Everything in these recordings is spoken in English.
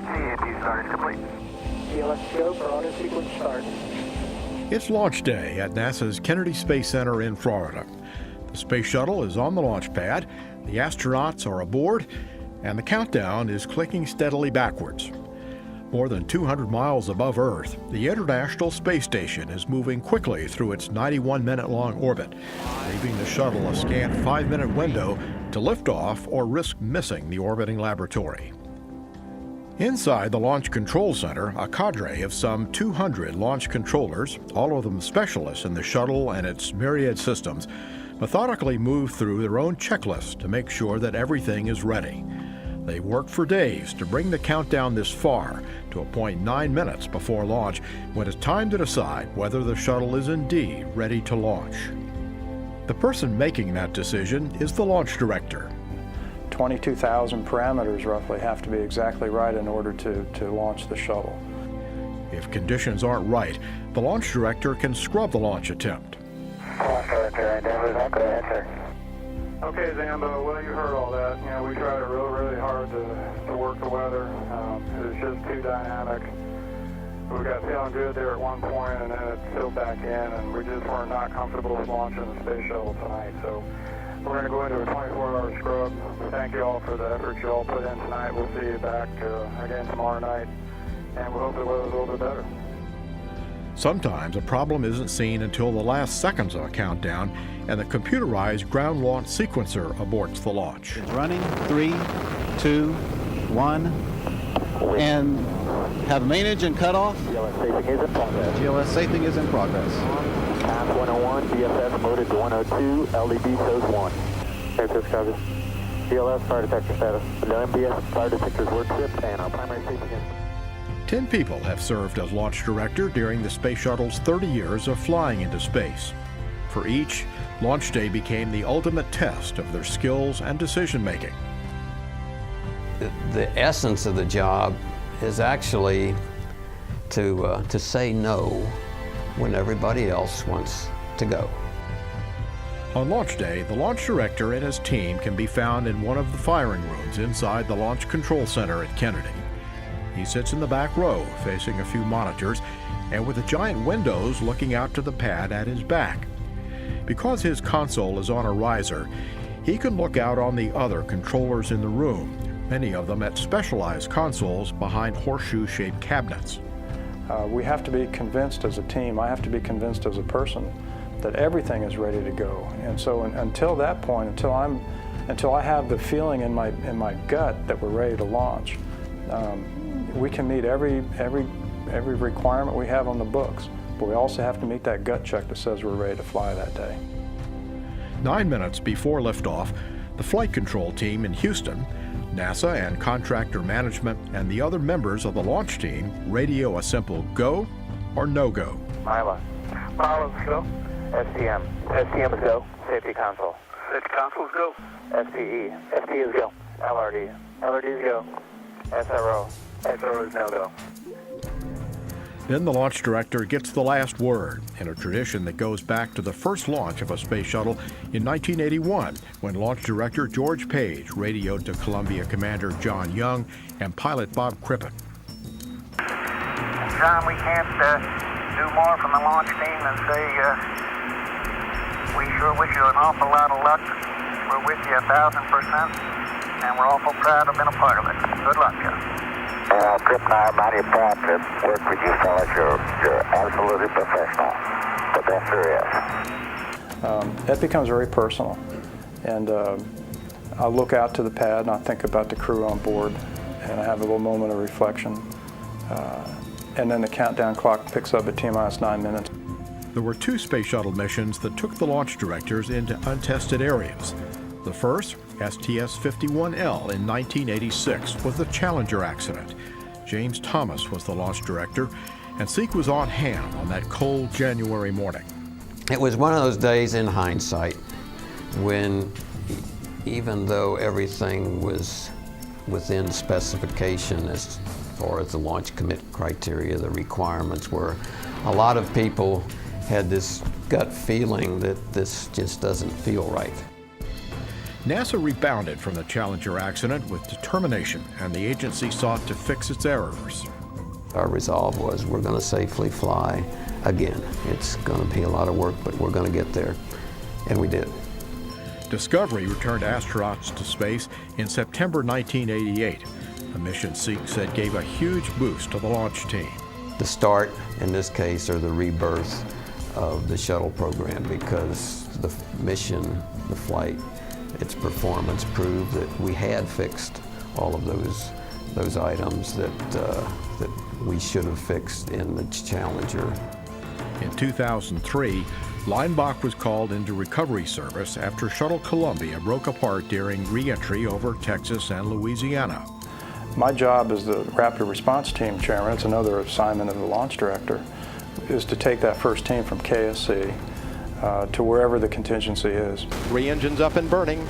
TAP start is complete. Let's go for auto sequence start. It's launch day at NASA's Kennedy Space Center in Florida. The space shuttle is on the launch pad, the astronauts are aboard, and the countdown is clicking steadily backwards. More than 200 miles above Earth, the International Space Station is moving quickly through its 91-minute-long orbit, leaving the shuttle a scant 5-minute window to lift off or risk missing the orbiting laboratory. Inside the Launch Control Center, a cadre of some 200 launch controllers, all of them specialists in the shuttle and its myriad systems, methodically move through their own checklist to make sure that everything is ready. They work for days to bring the countdown this far, to a point 9 minutes before launch, when it's time to decide whether the shuttle is indeed ready to launch. The person making that decision is the launch director. 22,000 parameters roughly have to be exactly right in order to launch the shuttle. If conditions aren't right, the launch director can scrub the launch attempt. Okay, Zambo, well, you heard all that. You know, we tried really hard to work the weather. It was just too dynamic. We got feeling good there at one point, and then it filled back in, and we just were not comfortable with launching the space shuttle tonight. So we're going to go into a 24-hour scrub. Thank you all for the effort you all put in tonight. We'll see you back again tomorrow night, and we hope the weather's a little bit better. Sometimes a problem isn't seen until the last seconds of a countdown, and the computerized ground launch sequencer aborts the launch. It's running, 3, 2, 1, and have main engine cut off. GLS safing is in progress. GLS safing is in progress. Path 101, DSS loaded to 102, LED shows 1. This covers. GLS fire detector status. The MBS fire detectors work shift, and our primary safety is. 10 people have served as launch director during the space shuttle's 30 years of flying into space. For each, launch day became the ultimate test of their skills and decision-making. The essence of the job is actually to say no when everybody else wants to go. On launch day, the launch director and his team can be found in one of the firing rooms inside the Launch Control Center at Kennedy. He sits in the back row, facing a few monitors, and with the giant windows looking out to the pad at his back. Because his console is on a riser, he can look out on the other controllers in the room, many of them at specialized consoles behind horseshoe-shaped cabinets. We have to be convinced as a team, I have to be convinced as a person, that everything is ready to go. And so until that point, until I have the feeling in my gut that we're ready to launch, we can meet every requirement we have on the books, but we also have to meet that gut check that says we're ready to fly that day. 9 minutes before liftoff, the flight control team in Houston, NASA and contractor management, and the other members of the launch team radio a simple go or no-go. Mila. Mila's go. STM. STM is go. Safety console. Safety console is go. SPE. SPE is go. LRD. LRD is go. SRO. SRO is no-go. Then the launch director gets the last word, in a tradition that goes back to the first launch of a space shuttle in 1981, when launch director George Page radioed to Columbia Commander John Young and pilot Bob Crippen. John, we can't do more from the launch team than say we sure wish you an awful lot of luck. We're with you 1,000%, and we're awful proud to have been a part of it. Good luck, John. Trip and I are mighty proud to work with you fellas. You're absolutely professional. The best there is. It becomes very personal. And I look out to the pad and I think about the crew on board, and I have a little moment of reflection. And then the countdown clock picks up at T-minus 9 minutes. There were 2 space shuttle missions that took the launch directors into untested areas. The first, STS-51L in 1986, was the Challenger accident. James Thomas was the launch director, and Seek was on hand on that cold January morning. It was one of those days in hindsight when, even though everything was within specification as far as the launch commit criteria, the requirements were, a lot of people had this gut feeling that this just doesn't feel right. NASA rebounded from the Challenger accident with determination, and the agency sought to fix its errors. Our resolve was we're going to safely fly again. It's going to be a lot of work, but we're going to get there, and we did. Discovery returned astronauts to space in September 1988, a mission Seek said gave a huge boost to the launch team. The start, in this case, or the rebirth of the shuttle program, because the mission, the flight, its performance proved that we had fixed all of those items that we should have fixed in the Challenger. In 2003, Leinbach was called into recovery service after Shuttle Columbia broke apart during re-entry over Texas and Louisiana. My job as the Rapid Response Team Chairman, it's another assignment of the launch director, is to take that first team from KSC to wherever the contingency is. 3 engines up and burning.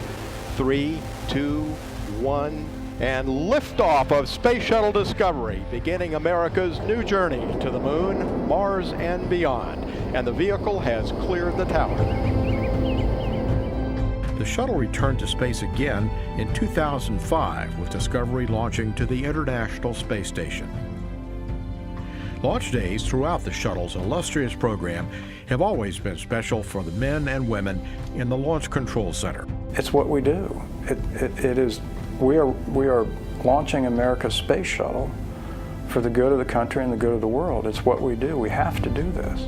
3, 2, 1, and liftoff of Space Shuttle Discovery, beginning America's new journey to the moon, Mars, and beyond. And the vehicle has cleared the tower. The shuttle returned to space again in 2005, with Discovery launching to the International Space Station. Launch days throughout the shuttle's illustrious program have always been special for the men and women in the Launch Control Center. It's what we do. It is. We are launching America's space shuttle for the good of the country and the good of the world. It's what we do. We have to do this.